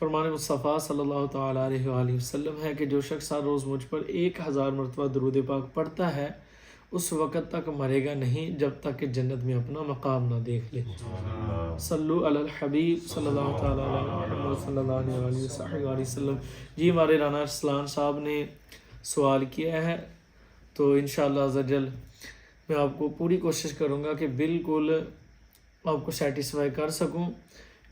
فرمان مصطفیٰ صلی اللہ تعالیٰ علیہ وآلہ وسلم ہے کہ جو شخص ہر روز مجھ پر 1000 مرتبہ درود پاک پڑھتا ہے اس وقت تک مرے گا نہیں جب تک کہ جنت میں اپنا مقام نہ دیکھ لے۔ صلو علی الحبیب صلی اللہ تعالیٰ علیہ محمد صلی اللہ علیہ وآلہ وسلم۔ جی ہمارے رانا ارسلان صاحب نے سوال کیا ہے، تو انشاءاللہ عز و جل میں آپ کو پوری کوشش کروں گا کہ بالکل آپ کو سیٹسفائی کر سکوں۔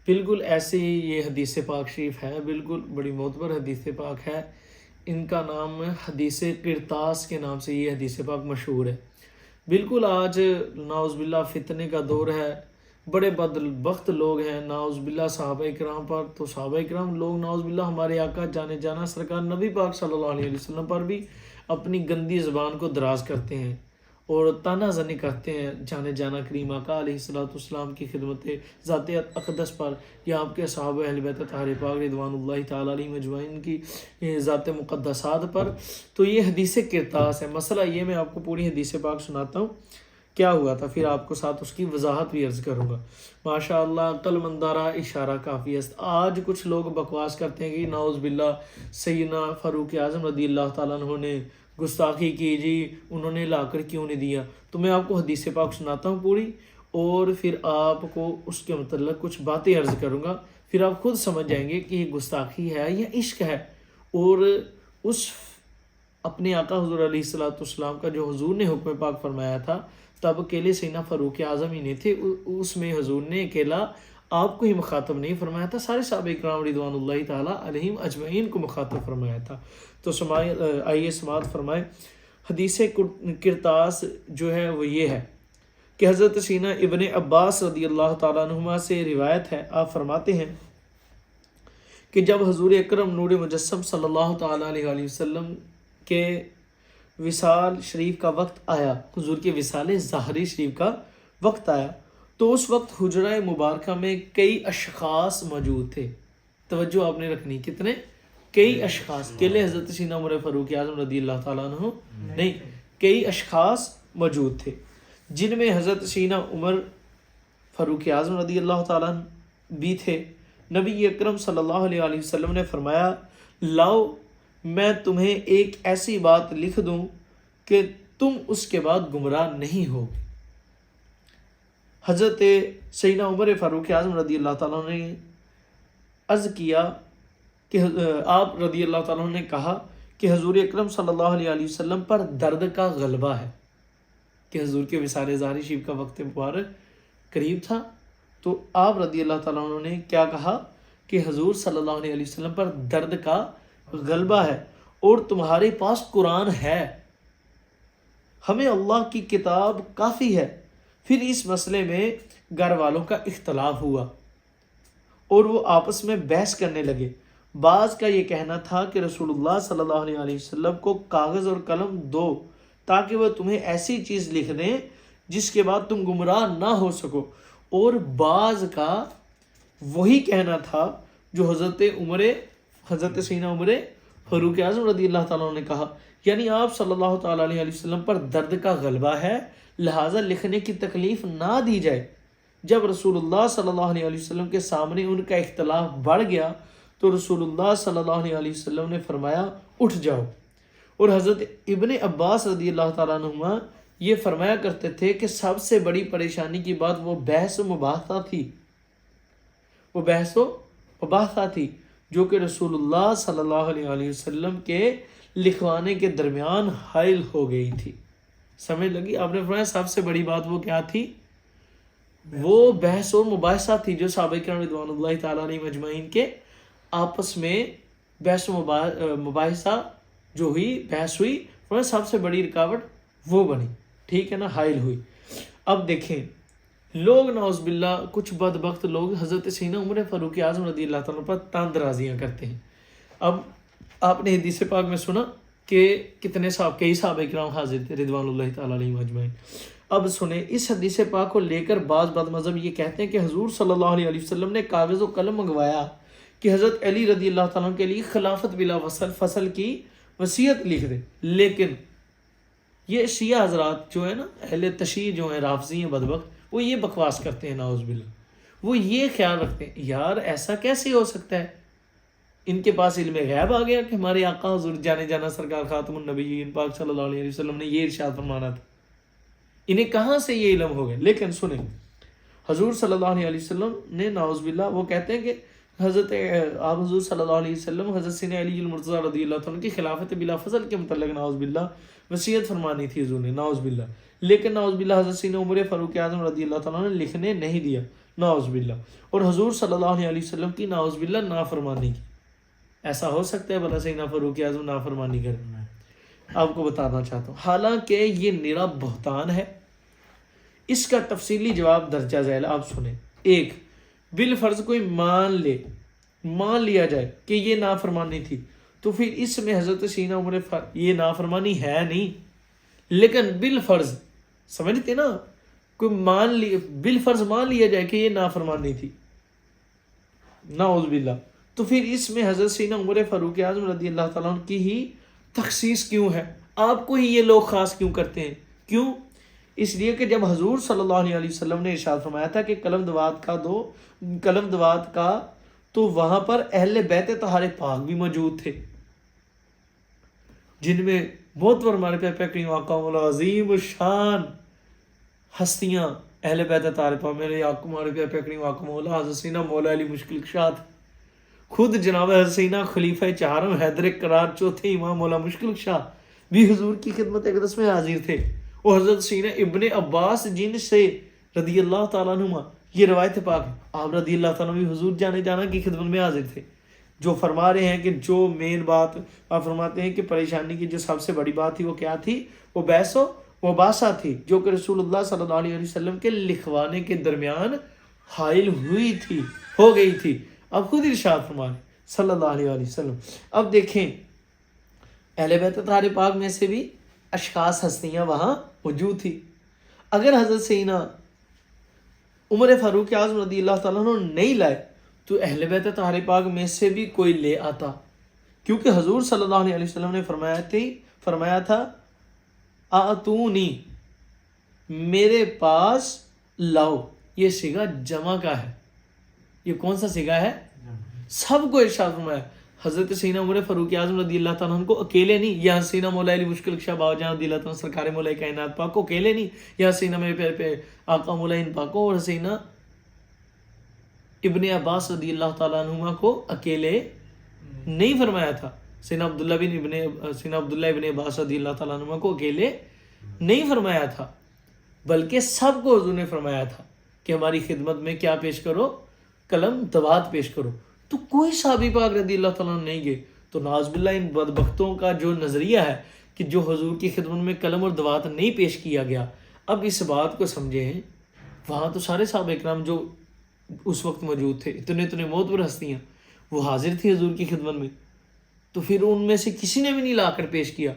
بالکل ایسے ہی یہ حدیث پاک شریف ہے، بالکل بڑی معتبر حدیث پاک ہے۔ ان کا نام حدیث قرطاس کے نام سے یہ حدیث پاک مشہور ہے۔ بالکل آج نعوذ باللہ فتنے کا دور ہے، بڑے بدبخت لوگ ہیں نعوذ باللہ صحابہ اکرام پر، تو صحابہ اکرام لوگ نعوذ باللہ ہمارے آقا جانے جانا سرکار نبی پاک صلی اللہ علیہ وسلم پر بھی اپنی گندی زبان کو دراز کرتے ہیں اور تانا زنی کرتے ہیں جانے جانا کریم آقا علیہ السلام کی خدمت ذات اقدس پر یا آپ کے صحابہ اہل بیت طاہر پاک رضوان اللہ تعالیٰ علیہ مجمعین کی ذات مقدسات پر۔ تو یہ حدیث قرطاس ہے۔ مسئلہ یہ میں آپ کو پوری حدیث پاک سناتا ہوں کیا ہوا تھا، پھر آپ کو ساتھ اس کی وضاحت بھی عرض کروں گا۔ ماشاءاللہ عقل مندارہ اشارہ کافی است۔ آج کچھ لوگ بکواس کرتے ہیں کہ نعوذ باللہ سیدنا فاروق اعظم رضی اللہ تعالیٰ عنہ نے گستاخی کی، جی انہوں نے لا کر کیوں نہیں دیا۔ تو میں آپ کو حدیث پاک سناتا ہوں پوری، اور پھر آپ کو اس کے متعلق کچھ باتیں عرض کروں گا، پھر آپ خود سمجھ جائیں گے کہ یہ گستاخی ہے یا عشق ہے۔ اور اس اپنے آقا حضور علیہ السلام کا جو حضور نے حکم پاک فرمایا تھا، تب اکیلے سیدنا فاروق اعظم ہی نہیں تھے، اس میں حضور نے اکیلا آپ کو ہی مخاطب نہیں فرمایا تھا، سارے صحابہ اکرام رضوان اللہ تعالیٰ علیہم اجمعین کو مخاطب فرمایا تھا۔ تو آئیے سماعت فرمائیں۔ حدیث قرطاس جو ہے وہ یہ ہے کہ حضرت سیدنا ابن عباس رضی اللہ تعالیٰ عنہما سے روایت ہے، آپ فرماتے ہیں کہ جب حضور اکرم نور مجسم صلی اللہ تعالیٰ علیہ وآلہ وسلم کے وصال شریف کا وقت آیا، حضور کے وصال ظاہری شریف کا وقت آیا، تو اس وقت حجرہ مبارکہ میں کئی اشخاص موجود تھے۔ توجہ آپ نے رکھنی، کتنے؟ کئی اشخاص، اکیلے حضرت سیدنا عمر فاروق اعظم رضی اللہ تعالیٰ عنہ نہیں، کئی اشخاص موجود تھے، جن میں حضرت سیدنا عمر فاروق اعظم رضی اللہ تعالیٰ عنہ بھی تھے۔ نبی اکرم صلی اللہ علیہ وآلہ وسلم نے فرمایا، لاؤ میں تمہیں ایک ایسی بات لکھ دوں کہ تم اس کے بعد گمراہ نہیں ہو۔ حضرت سیدنا عمر فاروق اعظم رضی اللہ تعالیٰ عنہ نے عرض کیا کہ آپ رضی اللہ تعالیٰ عنہ نے کہا کہ حضور اکرم صلی اللہ علیہ وآلہ وسلم پر درد کا غلبہ ہے، کہ حضور کے وصال ظاہری شریف کا وقت مبارک قریب تھا، تو آپ رضی اللہ تعالیٰ عنہ نے کیا کہا کہ حضور صلی اللہ علیہ وسلم پر درد کا غلبہ ہے اور تمہارے پاس قرآن ہے، ہمیں اللہ کی کتاب کافی ہے۔ پھر اس مسئلے میں گھر والوں کا اختلاف ہوا اور وہ آپس میں بحث کرنے لگے۔ بعض کا یہ کہنا تھا کہ رسول اللہ صلی اللہ علیہ وآلہ وسلم کو کاغذ اور قلم دو تاکہ وہ تمہیں ایسی چیز لکھ دیں جس کے بعد تم گمراہ نہ ہو سکو، اور بعض کا وہی کہنا تھا جو حضرت سیدنا عمر فاروق اعظم رضی اللہ تعالیٰ نے کہا، یعنی آپ صلی اللہ تعالیٰ علیہ وسلم پر درد کا غلبہ ہے، لہٰذا لکھنے کی تکلیف نہ دی جائے۔ جب رسول اللہ صلی اللہ علیہ وسلم کے سامنے ان کا اختلاف بڑھ گیا تو رسول اللہ صلی اللہ علیہ وسلم نے فرمایا، اٹھ جاؤ۔ اور حضرت ابن عباس رضی اللہ تعالیٰ عنہما یہ فرمایا کرتے تھے کہ سب سے بڑی پریشانی کی بات وہ بحث و مباحثہ تھی جو کہ رسول اللہ صلی اللہ علیہ وسلم کے لکھوانے کے درمیان حائل ہو گئی تھی۔ سمجھ لگی؟ آپ نے فرمایا سب سے بڑی بات وہ کیا تھی؟ وہ بحث و مباحثہ تھی جو صحابہ کرام رضوان اللہ تعالیٰ علیہ مجمعین کے آپس میں بحث و مباحثہ جو ہوئی، بحث ہوئی، فرمایا سب سے بڑی رکاوٹ وہ بنی، ٹھیک ہے نا، حائل ہوئی۔ اب دیکھیں لوگ نعوذ باللہ کچھ بدبخت لوگ حضرت سیدنا عمر فاروق اعظم رضی اللہ تعالیٰ پر تاندرازیاں کرتے ہیں۔ اب آپ نے حدیث پاک میں سنا کہ کئی صحابہ کرام حاضر تھے رضوان اللہ تعالیٰ علیہ اجمعین۔ اب سنیں، اس حدیث پاک کو لے کر بعض بد مذہب یہ کہتے ہیں کہ حضور صلی اللہ علیہ وسلم نے کاغذ و قلم منگوایا کہ حضرت علی رضی اللہ تعالیٰ کے لیے خلافت بلا فصل کی وصیت لکھ دے، لیکن یہ شیعہ حضرات جو ہے نا، اہل تشیع جو ہیں، رافضی ہیں بدبخت، وہ یہ بکواس کرتے ہیں نعوذ باللہ، وہ یہ خیال رکھتے ہیں یار ایسا کیسے ہو سکتا ہے، ان کے پاس علم غیب آ گیا کہ ہمارے آقا حضور جانے جانا سرکار خاتم النبیین پاک صلی اللہ علیہ وسلم نے یہ ارشاد فرمانا تھا، انہیں کہاں سے یہ علم ہو گیا؟ لیکن سنیں، حضور صلی اللہ علیہ وسلم نے نعوذ باللہ، وہ کہتے ہیں کہ آپ حضور صلی اللہ علیہ وسلم حضرت سیدنا علی المرتضیٰ رضی اللہ عنہ کی خلافت بلا فضل کے متعلق نعوذ باللہ وصیت فرمانی تھی حضور نے، نعوذ باللہ، لیکن نعوذ باللہ حضرت سیدنا عمر فاروق اعظم رضی اللہ عنہ نے لکھنے نہیں دیا، نعوذ باللہ، اور حضور صلی اللہ علیہ وسلم کی نعوذ باللہ نافرمانی کی۔ ایسا ہو سکتا ہے بھلا سیدنا فاروق اعظم نافرمانی کرنا ہے؟ آپ کو بتانا چاہتا ہوں، حالانکہ یہ نرا بہتان ہے۔ اس کا تفصیلی جواب درجہ ذیل آپ سنیں۔ ایک، بالفرض کوئی مان لیا جائے کہ یہ نافرمانی تھی، تو پھر اس میں حضرت سیدنا عمر یہ نافرمانی ہے نہیں، لیکن بالفرض سمجھتے نا، کوئی بالفرض مان لیا جائے کہ یہ نافرمانی تھی، نعوذ باللہ، تو پھر اس میں حضرت سیدنا عمر فاروق اعظم رضی اللہ تعالیٰ عنہ کی ہی تخصیص کیوں ہے؟ آپ کو ہی یہ لوگ خاص کیوں کرتے ہیں؟ کیوں؟ اس لیے کہ جب حضور صلی اللہ علیہ وسلم نے ارشاد فرمایا تھا کہ قلم دوات کا تو وہاں پر اہل بیت طہار پاک بھی موجود تھے، جن میں بہت بار ہمارے پیارے کریم آقا مولا عظیم الشان ہستیاں اہل بیت طہار پاک، میرے آقا ہمارے پیارے کریم آقا مولا حضرت سیدنا مولا علی مشکل کشا تھے، خود جناب حضرت سیدنا خلیفہ چہارم حیدر قرار چوتھے امام مولا مشکل کشا بھی حضور کی خدمت اقدس میں حاضر تھے، اور حضرت سیدنا ابن عباس جن سے رضی اللہ تعالیٰ عنہما یہ روایت پاک ہے، آپ رضی اللہ تعالیٰ بھی حضور جانے جانا کی خدمت میں حاضر تھے، جو فرما رہے ہیں کہ جو مین بات آپ فرماتے ہیں کہ پریشانی کی جو سب سے بڑی بات تھی وہ کیا تھی؟ وہ بحث و مباحثہ تھی، جو کہ رسول اللہ صلی اللہ علیہ وسلم کے لکھوانے کے درمیان حائل ہو گئی تھی۔ اب خود ارشاد فرمائے صلی اللہ علیہ وسلم۔ اب دیکھیں، اہل بیت طہار پاک میں سے بھی اشخاص ہستیاں وہاں موجود تھی۔ اگر حضرت سیدنا عمر فاروق اعظم رضی اللہ تعالیٰ عنہ نہیں لائے تو اہل بیت طہار پاک میں سے بھی کوئی لے آتا، کیونکہ حضور صلی اللہ علیہ وسلم نے فرمایا تھا آتونی، میرے پاس لاؤ۔ یہ صیغہ جمع کا ہے، یہ کون سا صیغہ ہے؟ سب کو ارشاد فرمایا۔ حضرت سیدنا عمر فاروق اعظم رضی اللہ تعالیٰ عنہ کو اکیلے نہیں، یا سیدنا مولا علی مشکل کشا باوا جان رضی اللہ تعالیٰ عنہ سرکار مولا کائنات پاک کو اکیلے نہیں، یا سیدنا میرے پیارے پہ آقا مولا ان پاک کو اور سیدنا ابن عباس رضی اللہ تعالیٰ عنہ کو اکیلے نہیں فرمایا تھا، سیدنا عبداللہ ابن عباس رضی اللہ تعالیٰ عنہ کو اکیلے نہیں فرمایا تھا، بلکہ سب کو حضور نے فرمایا تھا کہ ہماری خدمت میں کیا پیش کرو؟ قلم دوات پیش کرو۔ تو کوئی صحابی پاک رضی اللہ تعالیٰ عنہ نہیں گئے، تو نعوذ باللہ ان بدبختوں کا جو نظریہ ہے کہ جو حضور کی خدمت میں قلم اور دوات نہیں پیش کیا گیا، اب اس بات کو سمجھیں، وہاں تو سارے صحابہ اکرام جو اس وقت موجود تھے، اتنے معتبر ہستیاں، وہ حاضر تھی حضور کی خدمت میں، تو پھر ان میں سے کسی نے بھی نہیں لا کر پیش کیا۔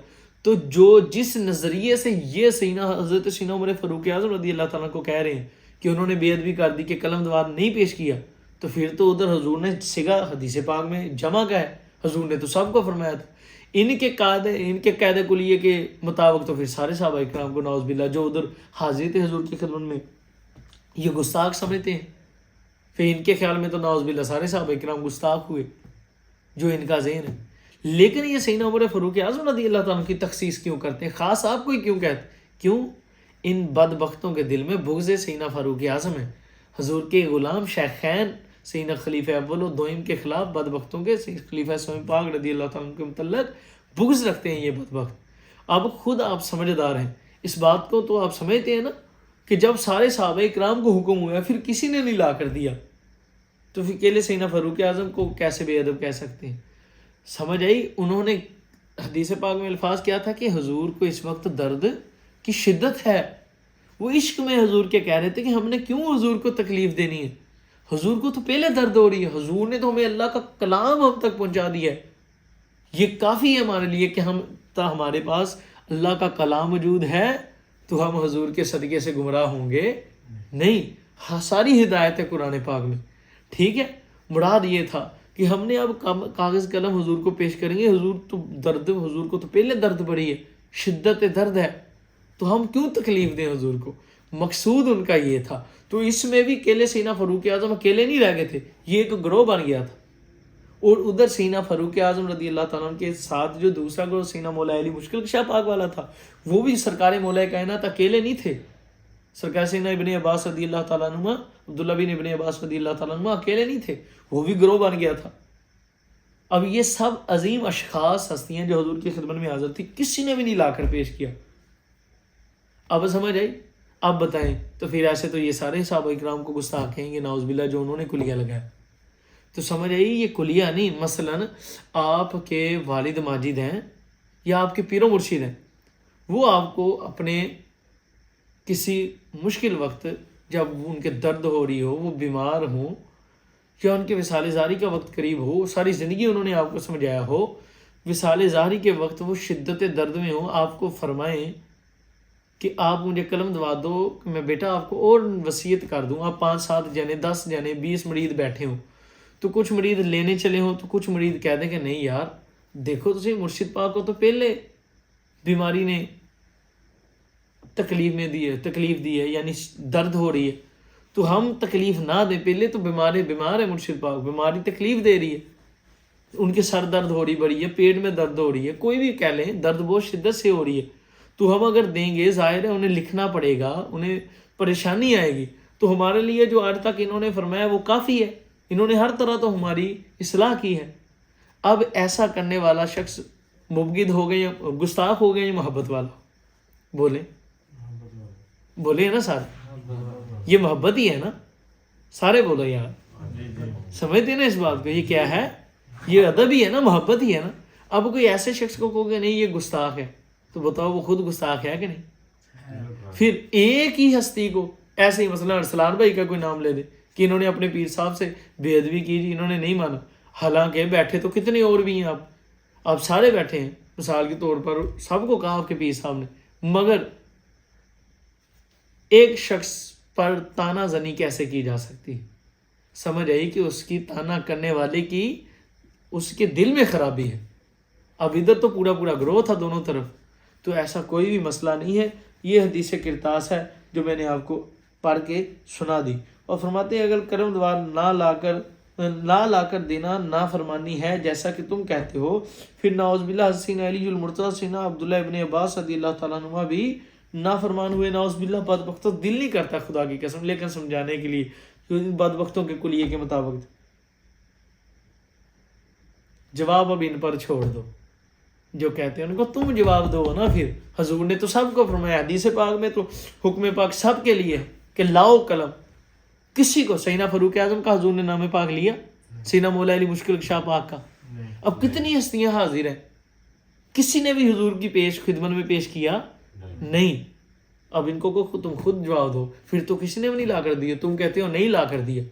تو جو جس نظریے سے یہ حضرت سیدنا عمر فاروق اعظم رضی اللہ تعالیٰ کو کہہ رہے ہیں کہ انہوں نے بے ادبی کر دی کہ قلم دوات نہیں پیش کیا، تو پھر تو ادھر حضور نے صیغہ حدیث پاک میں جمع کا ہے، حضور نے تو سب کو فرمایا تھا۔ ان کے قاعدہ کلیے کے مطابق تو پھر سارے صحابہ اکرام کو نعوذ باللہ جو ادھر حاضر تھے حضور کی خدمت میں یہ گستاخ سمجھتے ہیں، پھر ان کے خیال میں تو نعوذ باللہ سارے صحابہ اکرام گستاخ ہوئے، جو ان کا ذہن ہے۔ لیکن یہ سیدنا عمر فاروق اعظم رضی اللہ تعالیٰ کی تخصیص کیوں کرتے ہیں؟ خاص آپ کو ہی کیوں کہتے ہیں؟ کیوں؟ ان بدبختوں کے دل میں بغض سیدنا فاروق اعظم ہے، حضور کے غلام شیخین سیدنا خلیفہ اول و دوئم کے خلاف بدبختوں کے خلیفہ سوئم پاک رضی اللہ تعالیٰ کے متعلق بغض رکھتے ہیں یہ بدبخت۔ اب خود آپ سمجھدار ہیں، اس بات کو تو آپ سمجھتے ہیں نا کہ جب سارے صحابہ اکرام کو حکم ہوا پھر کسی نے نہیں لا کر دیا، تو پھر اکیلے سیدنا فاروق اعظم کو کیسے بے ادب کہہ سکتے ہیں؟ سمجھ آئی؟ انہوں نے حدیث پاک میں الفاظ کیا تھا کہ حضور کو اس وقت درد کی شدت ہے، وہ عشق میں حضور کے کہہ رہے تھے کہ ہم نے کیوں حضور کو تکلیف دینی ہے، حضور کو تو پہلے درد ہو رہی ہے، حضور نے تو ہمیں اللہ کا کلام ہم تک پہنچا دیا ہے، یہ کافی ہے ہمارے لیے کہ ہمارے پاس اللہ کا کلام موجود ہے تو ہم حضور کے صدقے سے گمراہ ہوں گے نہیں۔ ساری ہدایت ہے قرآن پاک میں، ٹھیک ہے۔ مراد یہ تھا کہ ہم نے اب کاغذ قلم حضور کو پیش کریں گے، حضور کو تو پہلے درد پڑی ہے، شدت درد ہے، تو ہم کیوں تکلیف دیں حضور کو؟ مقصود ان کا یہ تھا۔ تو اس میں بھی اکیلے سیدنا فاروق اعظم اکیلے نہیں رہ گئے تھے، یہ ایک گروہ بن گیا تھا، اور ادھر سینہ فاروق اعظم رضی اللہ تعالیٰ عنہ کے ساتھ جو دوسرا گروہ سینہ مولا علی مشکل کشا پاک والا تھا، وہ بھی سرکار مولا کائنات اکیلے نہیں تھے. سرکار سیدنا ابن عباس رضی اللہ تعالیٰ عنہ، عبداللہ بن ابن عباس رضی اللہ تعالیٰ عنہ اکیلے نہیں تھے، وہ بھی گروہ بن گیا تھا. اب یہ سب عظیم اشخاص ہستیاں جو حضور کی خدمت میں حاضر تھی، کسی نے بھی نہیں لا کر پیش کیا. اب سمجھ آئی؟ اب بتائیں تو پھر ایسے تو یہ سارے صحابہ اکرام کو گستاخ کہیں گے نعوذ باللہ جو انہوں نے کلیہ لگایا. تو سمجھ آئی یہ کلیہ نہیں. مثلا آپ کے والد ماجد ہیں یا آپ کے پیر و مرشد ہیں، وہ آپ کو اپنے کسی مشکل وقت جب ان کے درد ہو رہی ہو، وہ بیمار ہوں یا ان کے وصال ظاہری کا وقت قریب ہو، ساری زندگی انہوں نے آپ کو سمجھایا ہو، وصال ظاہری کے وقت وہ شدت درد میں ہوں، آپ کو فرمائیں کہ آپ مجھے قلم دوا دو کہ میں بیٹا آپ کو اور وصیت کر دوں. آپ 5-7 جنے 10 جنے 20 مریض بیٹھے ہوں، تو کچھ مریض لینے چلے ہوں تو کچھ مریض کہہ دیں کہ نہیں یار دیکھو تو مرشد پاک کو تو پہلے بیماری نے تکلیف دی ہے یعنی درد ہو رہی ہے، تو ہم تکلیف نہ دیں. پہلے تو بیمار ہے مرشد پاک، بیماری تکلیف دے رہی ہے، ان کے سر درد ہو رہی بڑی ہے، پیٹ میں درد ہو رہی ہے، کوئی بھی کہہ لیں درد بہت شدت سے ہو رہی ہے، تو ہم اگر دیں گے ظاہر ہے انہیں لکھنا پڑے گا، انہیں پریشانی آئے گی. تو ہمارے لیے جو آج تک انہوں نے فرمایا وہ کافی ہے، انہوں نے ہر طرح تو ہماری اصلاح کی ہے. اب ایسا کرنے والا شخص مبغض ہو گئے یا گستاخ ہو گئے یا محبت والا؟ بولے نا سارے، یہ محبت ہی ہے نا. سارے بولو یار، سمجھتے نا اس بات کو؟ یہ کیا ہے؟ یہ ادب ہی ہے نا، محبت ہی ہے نا. اب کوئی ایسے شخص کو کہو کہ نہیں یہ گستاخ ہے، تو بتاؤ وہ خود گستاخ ہے کہ نہیں؟ پھر ایک ہی ہستی کو ایسے ہی مثلا ارسلان بھائی کا کوئی نام لے دے کہ انہوں نے اپنے پیر صاحب سے بے ادبی کی جی، انہوں نے نہیں مانا، حالانکہ بیٹھے تو کتنے اور بھی ہیں. آپ سارے بیٹھے ہیں مثال کے طور پر، سب کو کہا آپ کے پیر صاحب نے، مگر ایک شخص پر تانا زنی کیسے کی جا سکتی؟ سمجھ آئی کہ اس کی تانا کرنے والے کی اس کے دل میں خرابی ہے. اب ادھر تو پورا گروہ تھا دونوں طرف، تو ایسا کوئی بھی مسئلہ نہیں ہے. یہ حدیث کرتاس ہے جو میں نے آپ کو پڑھ کے سنا دی. اور فرماتے ہیں اگر کرم دوار نہ لا کر دینا نافرمانی ہے جیسا کہ تم کہتے ہو، پھر نعوذ باللہ سیدنا علی المرتضی سیدنا عبداللہ ابن عباس رضی اللہ تعالیٰ عنہ بھی نافرمان ہوئے. نعوذ باللہ بدبختوں، دل نہیں کرتا خدا کی قسم، لیکن سمجھانے کے لیے بدبختوں کے کلیے کے مطابق جواب اب ان پر چھوڑ دو. جو کہتے ہیں ان کو تم جواب دو نا. پھر حضور نے تو سب کو فرمایا، حدیث پاک میں تو حکم پاک سب کے لیے کہ لاؤ قلم. کسی کو سیدنا فاروق اعظم کا حضور نے نام پاک لیا؟ سیدنا مولا علی مشکل کشا پاک کا؟ اب کتنی ہستیاں حاضر ہیں، کسی نے بھی حضور کی خدمت میں پیش کیا نہیں. اب ان کو تم خود جواب دو. پھر تو کسی نے بھی نہیں لا کر دیا، تم کہتے ہو نہیں لا کر دیا.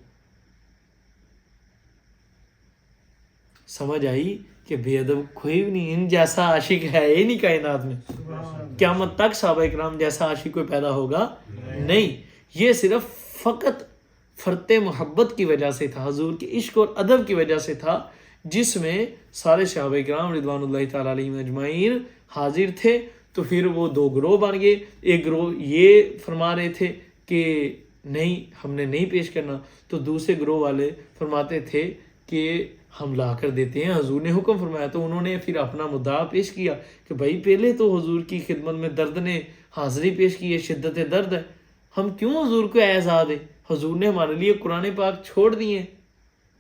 سمجھ آئی کہ بے ادب کوئی بھی نہیں، ان جیسا عاشق ہے ہی نہیں کائنات میں. قیامت تک صحابہ اکرام جیسا عاشق کوئی پیدا ہوگا نہیں. یہ صرف فقط فرط محبت کی وجہ سے تھا، حضور کے عشق اور ادب کی وجہ سے تھا، جس میں سارے صحابہ اکرام رضوان اللہ تعالیٰ علیہم اجمعین حاضر تھے. تو پھر وہ دو گروہ بن گئے. ایک گروہ یہ فرما رہے تھے کہ نہیں ہم نے نہیں پیش کرنا، تو دوسرے گروہ والے فرماتے تھے کہ ہم لا کر دیتے ہیں، حضور نے حکم فرمایا. تو انہوں نے پھر اپنا مدعا پیش کیا کہ بھائی پہلے تو حضور کی خدمت میں درد نے حاضری پیش کی ہے، شدت درد ہے، ہم کیوں حضور کو اعزاز دیں؟ حضور نے ہمارے لیے قرآن پاک چھوڑ دیے،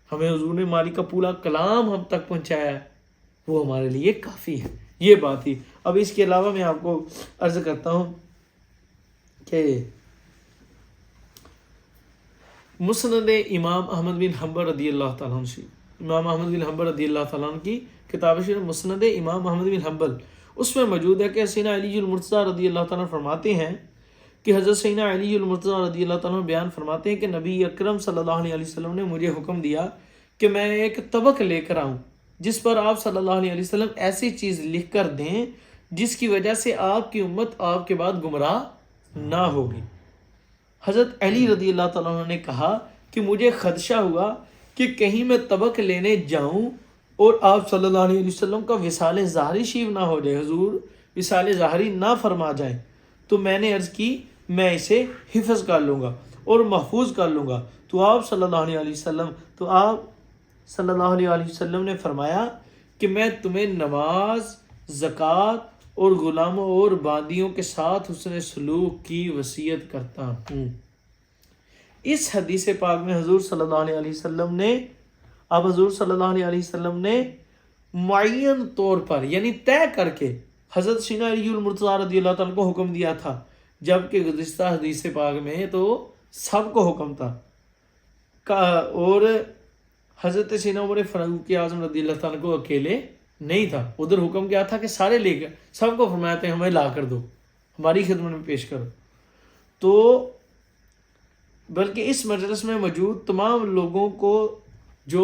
ہمیں حضور نے مالک کا پورا کلام ہم تک پہنچایا ہے، وہ ہمارے لیے کافی ہے. یہ بات ہی. اب اس کے علاوہ میں آپ کو عرض کرتا ہوں کہ مسند امام احمد بن حنبل رضی اللہ تعالیٰ عنہ سے، امام احمد بن حنبل رضی اللہ تعالیٰ عنہ کی کتاب مسند امام احمد بن حنبل، اس میں موجود ہے کہ سیدنا علی المرتضی رضی اللہ تعالیٰ عنہ فرماتے ہیں کہ حضرت سیدنا علی المرتضی رضی اللہ تعالیٰ عنہ بیان فرماتے ہیں کہ نبی اکرم صلی اللہ علیہ وسلم نے مجھے حکم دیا کہ میں ایک طبق لے کر آؤں جس پر آپ صلی اللہ علیہ وسلم ایسی چیز لکھ کر دیں جس کی وجہ سے آپ کی امت آپ کے بعد گمراہ نہ ہوگی. حضرت علی رضی اللہ تعالیٰ عنہ نے کہا کہ مجھے خدشہ ہوا کہ کہیں میں طبق لینے جاؤں اور آپ صلی اللہ علیہ وسلم کا وصال ظاہری شیو نہ ہو جائے، حضور وصال ظاہری نہ فرما جائیں. تو میں نے عرض کی میں اسے حفظ کر لوں گا اور محفوظ کر لوں گا. تو آپ صلی اللہ علیہ وسلم صلی اللہ علیہ وآلہ وسلم نے فرمایا کہ میں تمہیں نماز، زکوٰۃ اور غلاموں اور باندیوں کے ساتھ حسن سلوک کی وصیت کرتا ہوں۔ اس حدیث پاک میں حضور صلی اللہ علیہ وسلم نے حضور صلی اللہ علیہ وسلم نے معین طور پر یعنی طے کر کے حضرت سیدنا علی المرتضیٰ رضی اللہ تعالیٰ کو حکم دیا تھا، جبکہ گزشتہ حدیث پاک میں تو سب کو حکم تھا، اور حضرت سیدنا عمر فاروق اعظم رضی اللہ تعالیٰ کو اکیلے نہیں تھا۔ ادھر حکم کیا تھا کہ سارے لے کر سب کو فرمایا تھا ہمیں لا کر دو، ہماری خدمت میں پیش کرو۔ تو بلکہ اس مجلس میں موجود تمام لوگوں کو جو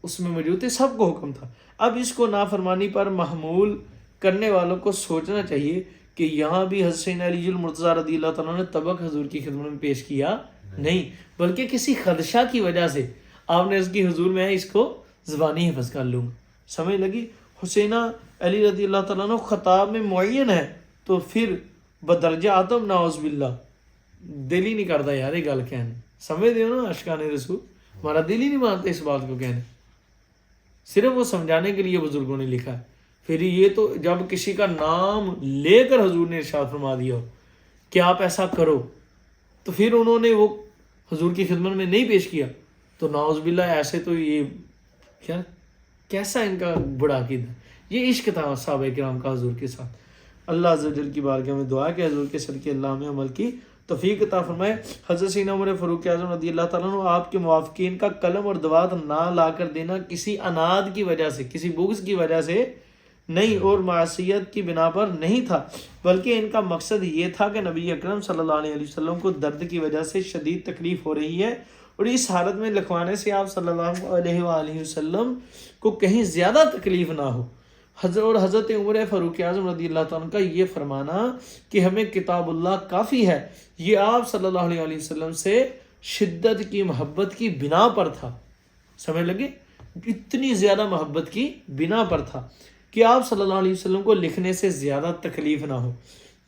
اس میں موجود تھے سب کو حکم تھا۔ اب اس کو نافرمانی پر محمول کرنے والوں کو سوچنا چاہیے کہ یہاں بھی حضرت سیدنا علی المرتضیٰ رضی اللہ تعالیٰ نے طبق حضور کی خدمت میں پیش کیا نہیں، بلکہ کسی خدشہ کی وجہ سے آپ نے اس کی حضور میں اس کو زبانی حفظ کر لوں گا۔ سمجھ لگی؟ حسینہ علی رضی اللہ تعالیٰ عنہ خطاب میں معین ہے تو پھر بدرجہ آدم نعوذ باللہ دل ہی نہیں کرتا یار یہ گل کہنے، سمجھ دے نا عاشقان رسول، ہمارا دل ہی نہیں مانتا اس بات کو کہنے، صرف وہ سمجھانے کے لیے بزرگوں نے لکھا ہے۔ پھر یہ تو جب کسی کا نام لے کر حضور نے ارشاد فرما دیا ہو کہ آپ ایسا کرو تو پھر انہوں نے وہ حضور کی خدمت میں نہیں پیش کیا تو نعوذ باللہ ایسے تو یہ کیا کیسا ان کا بڑا عقیدہ، یہ عشق تھا صحابہ کرام کا حضور کے ساتھ۔ اللہ عز و جل کی بارگاہ میں دعا کہ حضور کے صدقے اللہ میں عمل کی توفیق عطا فرمائے۔ حضرت سیدنا عمر فاروق اعظم رضی اللہ تعالیٰ عنہ آپ کے موافقین کا قلم اور دوات نہ لا کر دینا کسی اناد کی وجہ سے، کسی بغض کی وجہ سے نہیں اور معصیت کی بنا پر نہیں تھا، بلکہ ان کا مقصد یہ تھا کہ نبی اکرم صلی اللہ علیہ وسلم کو درد کی وجہ سے شدید تکلیف ہو رہی ہے اور اس حالت میں لکھوانے سے آپ صلی اللہ علیہ وآلہ وسلم کو کہیں زیادہ تکلیف نہ ہو۔ حضرت عمر فاروق اعظم رضی اللہ تعالیٰ کا یہ فرمانا کہ ہمیں کتاب اللہ کافی ہے، یہ آپ صلی اللہ علیہ وآلہ وسلم سے شدت کی محبت کی بنا پر تھا۔ سمجھ لگے؟ اتنی زیادہ محبت کی بنا پر تھا کہ آپ صلی اللہ علیہ وسلم کو لکھنے سے زیادہ تکلیف نہ ہو۔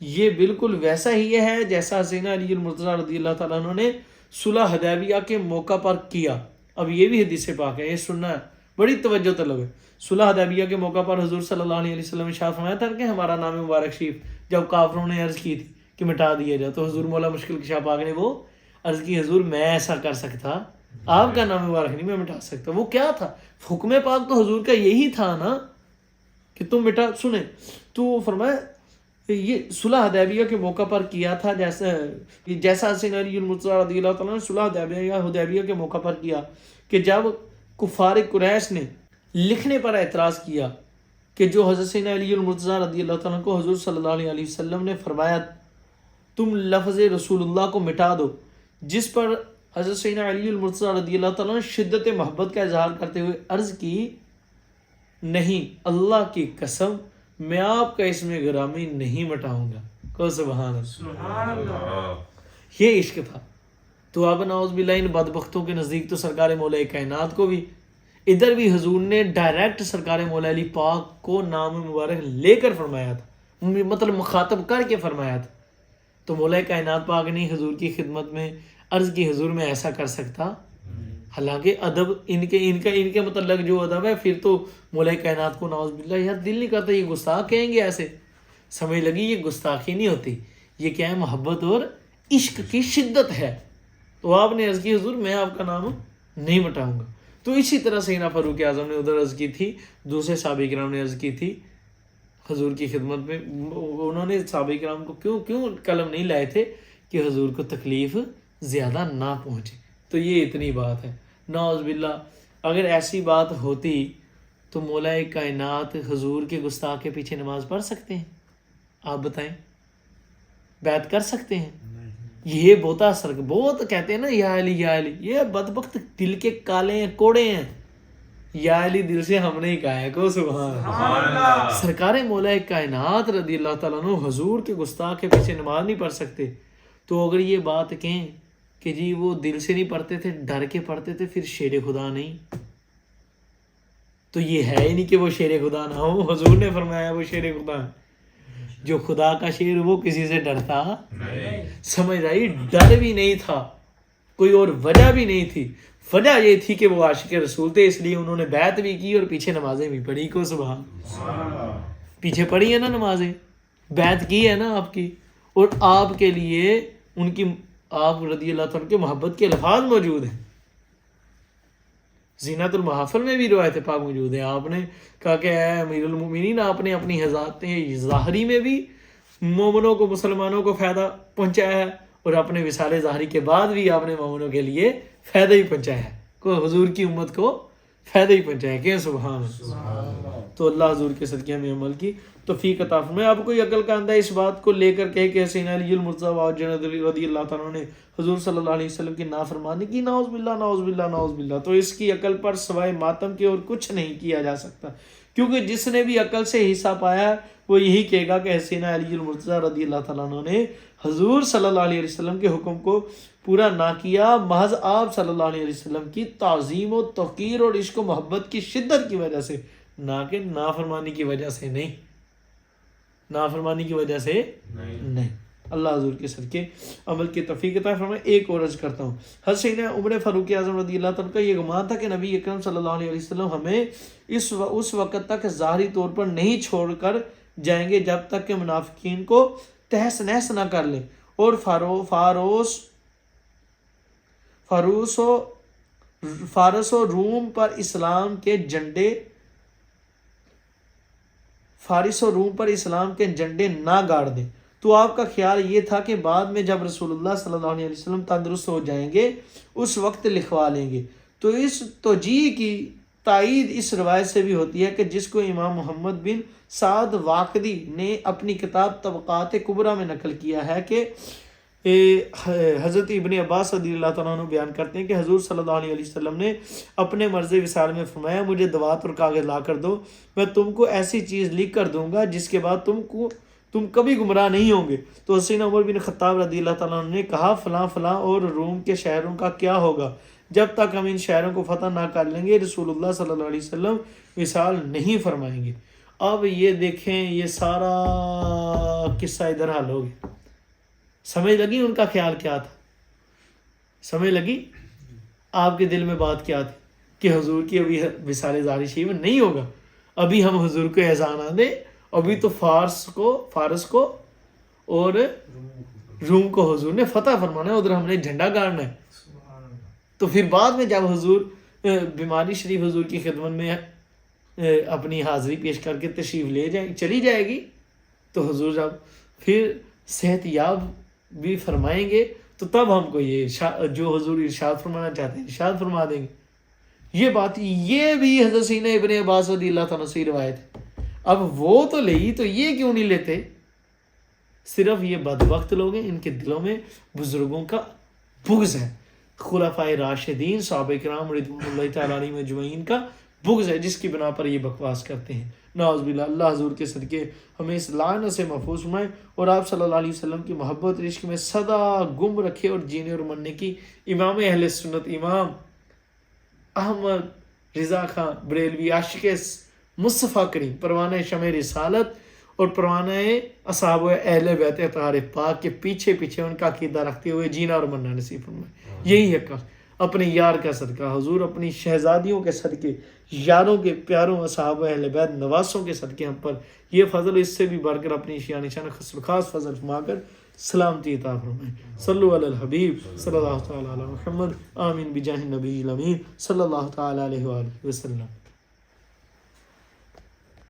یہ بالکل ویسا ہی ہے جیسا سیدنا علی المرتضیٰ رضی اللہ تعالیٰ عنہ نے صلح حدیبیہ کے موقع پر کیا۔ اب یہ بھی حدیث پاک ہے، یہ سننا ہے، بڑی توجہ طلب ہے۔ صلح حدیبیہ کے موقع پر حضور صلی اللہ علیہ وسلم نے ارشاد فرمایا تھا کہ ہمارا نام مبارک شریف جب کافروں نے عرض کی تھی کہ مٹا دیا جائے تو حضور مولا مشکل کشا پاک نے وہ عرض کی حضور میں ایسا کر سکتا، آپ کا نام مبارک نہیں میں مٹا سکتا۔ وہ کیا تھا؟ حکم پاک تو حضور کا یہی تھا نا کہ تم مٹا۔ سنیں تو فرمایا یہ صلح حدیبیہ کے موقع پر کیا تھا، جیسا سیدنا علی المرتضیٰ رضی اللہ تعالیٰ نے صلح حدیبیہ کے موقع پر کیا کہ جب کفار قریش نے لکھنے پر اعتراض کیا کہ جو حضرت سیدنا علی المرتضیٰ رضی اللہ تعالیٰ کو حضور صلی اللہ علیہ وسلم نے فرمایا تم لفظ رسول اللہ کو مٹا دو، جس پر حضرت سیدنا علی المرتضیٰ رضی اللہ تعالیٰ نے شدت محبت کا اظہار کرتے ہوئے عرض کی نہیں اللہ کی قسم میں آپ کا اس میں گرامی نہیں مٹاؤں گا۔ کو سبحان اللہ، یہ عشق تھا۔ تو اب نعوذ باللہ ان بدبختوں کے نزدیک تو سرکار مولا کائنات کو بھی ادھر بھی حضور نے ڈائریکٹ سرکار مولا علی پاک کو نام مبارک لے کر فرمایا تھا، مطلب مخاطب کر کے فرمایا تھا۔ تو مولا کائنات پاک نے حضور کی خدمت میں عرض کی حضور میں ایسا کر سکتا، حالانکہ ادب ان کے متعلق جو ادب ہے پھر تو مولا کائنات کو نعوذ باللہ یار دل نہیں کرتا یہ گستاخ کہیں گے ایسے، سمجھ لگی؟ یہ گستاخی نہیں ہوتی، یہ کیا ہے؟ محبت اور عشق کی شدت ہے۔ تو آپ نے عرض کی حضور میں آپ کا نام نہیں مٹاؤں گا۔ تو اسی طرح سیدنا فاروق اعظم نے ادھر عرض کی تھی، دوسرے صحابہ کرام نے عرض کی تھی حضور کی خدمت میں، انہوں نے صحابہ کرام کو کیوں قلم نہیں لائے تھے کہ حضور کو تکلیف زیادہ نہ پہنچے۔ تو یہ اتنی بات ہے۔ نعوذ باللہ اگر ایسی بات ہوتی تو مولا کائنات حضور کے گستاخ کے پیچھے نماز پڑھ سکتے ہیں؟ آپ بتائیں، بیعت کر سکتے ہیں؟ یہ بہت کہتے ہیں نا یا علی یا علی، یہ بدبخت دل کے کالے ہیں، کوڑے ہیں۔ یا علی دل سے ہم نے ہی کہا ہے، کو سبحان اللہ۔ سرکار مولا کائنات رضی اللہ تعالیٰ عنہ حضور کے گستاخ کے پیچھے نماز نہیں پڑھ سکتے، تو اگر یہ بات کہیں کہ جی وہ دل سے نہیں پڑھتے تھے ڈر کے پڑھتے تھے، پھر شیر خدا نہیں، تو یہ ہے ہی نہیں کہ وہ شیر خدا نہ ہو۔ حضور نے فرمایا وہ شیر خدا ہے، جو خدا کا شیر وہ کسی سے ڈرتا نہیں، سمجھ رہی؟ ڈر بھی نہیں تھا، کوئی اور وجہ بھی نہیں تھی. وجہ یہ تھی کہ وہ عاشق رسول تھے، اس لیے انہوں نے بیعت بھی کی اور پیچھے نمازیں بھی پڑھی. کو سبحان، پیچھے پڑھی ہے نا نمازیں، بیعت کی ہے نا آپ کی، اور آپ کے لیے ان کی، آپ رضی اللہ تعالیٰ کے محبت کے الفاظ موجود ہیں. زینت المحافل میں بھی روایت پاک موجود ہے. آپ نے کہا کہ اے امیر المومنین، آپ نے اپنی حضرات ظاہری میں بھی مومنوں کو، مسلمانوں کو فائدہ پہنچایا ہے، اور اپنے وصال ظاہری کے بعد بھی آپ نے مومنوں کے لیے فائدہ ہی پہنچایا ہے، کو حضور کی امت کو فائدہ ہی پہنچایا ہے. کہ سبحان اللہ. تو اللہ حضور کے صدقے میں عمل کی توفیق عطا فرمائے. آپ کوئی عقل کا اندھا اس بات کو لے کر کہے کہ سیدنا علی المرتضیٰ رضی اللہ تعالیٰ نے حضور صلی اللہ علیہ وسلم کی نافرمانی کی، نعوذ باللہ نعوذ باللہ نعوذ باللہ، تو اس کی عقل پر سوائے ماتم کے اور کچھ نہیں کیا جا سکتا. کیونکہ جس نے بھی عقل سے حصہ پایا وہ یہی کہے گا کہ سیدنا علی المرتضیٰ رضی اللہ تعالیٰ عنہ نے حضور صلی اللہ علیہ وسلم کے حکم کو پورا نہ کیا، محض آپ صلی اللہ علیہ وسلم کی تعظیم و توقیر اور عشق و محبت کی شدت کی وجہ سے، نہ کہ نافرمانی کی وجہ سے نہیں، نافرمانی کی وجہ سے نہیں. اللہ حضور کے صدقے عمل کی توفیق عطا فرمائے. ایک اور عرض کرتا ہوں، حضرت سیدنا عمر فاروق اعظم رضی اللہ تعالیٰ کا یہ گمان تھا کہ نبی اکرم صلی اللہ علیہ وسلم ہمیں اس وقت تک ظاہری طور پر نہیں چھوڑ کر جائیں گے جب تک کہ منافقین کو تہس نہس نہ کر لیں، اور فارس و روم پر اسلام کے جھنڈے نہ گاڑ دیں. تو آپ کا خیال یہ تھا کہ بعد میں جب رسول اللہ صلی اللہ علیہ وسلم تندرست ہو جائیں گے اس وقت لکھوا لیں گے. تو اس توجیہ کی تائید اس روایت سے بھی ہوتی ہے کہ جس کو امام محمد بن سعد واقدی نے اپنی کتاب طبقات کبریٰ میں نقل کیا ہے کہ حضرت ابن عباس رضی اللہ تعالیٰ عنہ بیان کرتے ہیں کہ حضور صلی اللہ علیہ وسلم نے اپنے مرض وصال میں فرمایا، مجھے دوات اور کاغذ لا کر دو، میں تم کو ایسی چیز لکھ کر دوں گا جس کے بعد تم کبھی گمراہ نہیں ہوں گے. تو حسین عمر بن خطاب رضی اللہ تعالیٰ عنہ نے کہا، فلاں فلاں اور روم کے شہروں کا کیا ہوگا؟ جب تک ہم ان شہروں کو فتح نہ کر لیں گے رسول اللہ صلی اللہ علیہ وسلم وصال نہیں فرمائیں گے. اب یہ دیکھیں، یہ سارا قصہ ادھر حل ہو گیا. سمجھ لگی ان کا خیال کیا تھا؟ سمجھ لگی آپ کے دل میں بات کیا تھی کہ حضور کی ابھی وصال ظاہری شریف نہیں ہوگا، ابھی ہم حضور کو احسان آ دیں، ابھی تو فارس کو اور روم کو حضور نے فتح فرمانا ہے، ادھر ہم نے جھنڈا گاڑنا ہے. تو پھر بعد میں جب حضور بیماری شریف حضور کی خدمت میں اپنی حاضری پیش کر کے تشریف چلی جائے گی، تو حضور جب پھر صحت یاب بھی فرمائیں گے تو تب ہم کو یہ جو حضور ارشاد فرمانا چاہتے ہیں ارشاد فرما دیں گے. یہ بات، یہ بھی حضرت سیدنا ابن عباس رضی اللہ تعالیٰ سے روایت ہے. اب وہ تو لئی تو یہ کیوں نہیں لیتے؟ صرف یہ بدبخت لوگ ہیں، ان کے دلوں میں بزرگوں کا بغض ہے، خلفائے راشدین صحابہ کرام رضوان اللہ تعالیٰ علیہم اجمعین کا بغض ہے، جس کی بنا پر یہ بکواس کرتے ہیں. نعوذ باللہ. اللہ حضور کے صدقے ہمیں اس لعنت سے محفوظ فرمائے اور آپ صلی اللہ علیہ وسلم کی محبت اور عشق میں سدا گم رکھے اور جینے اور مرنے کی امام اہل سنت امام احمد رضا خان بریلوی عاشق مصطفیٰ کریم پروانہ شمع رسالت اور پروانہ اصحاب اہل بیت اطہار پاک کے پیچھے ان کا عقیدہ رکھتے ہوئے جینا اور مرنا نصیب فرمائے. یہی ہے اپنے یار کا صدقہ، حضور اپنی شہزادیوں کے صدقے، یاروں کے پیاروں اصحاب اہل بیت نواسوں کے صدقے ہم پر یہ فضل، اس سے بھی بڑھ کر اپنی شان نشان خاص فضل فرما کر سلامتی عطا فرمائے. صلو علی الحبیب صلی اللہ تعالی علی محمد. آمین بجاہ النبی الامین صلی اللہ تعالی علیہ وآلہ وسلم.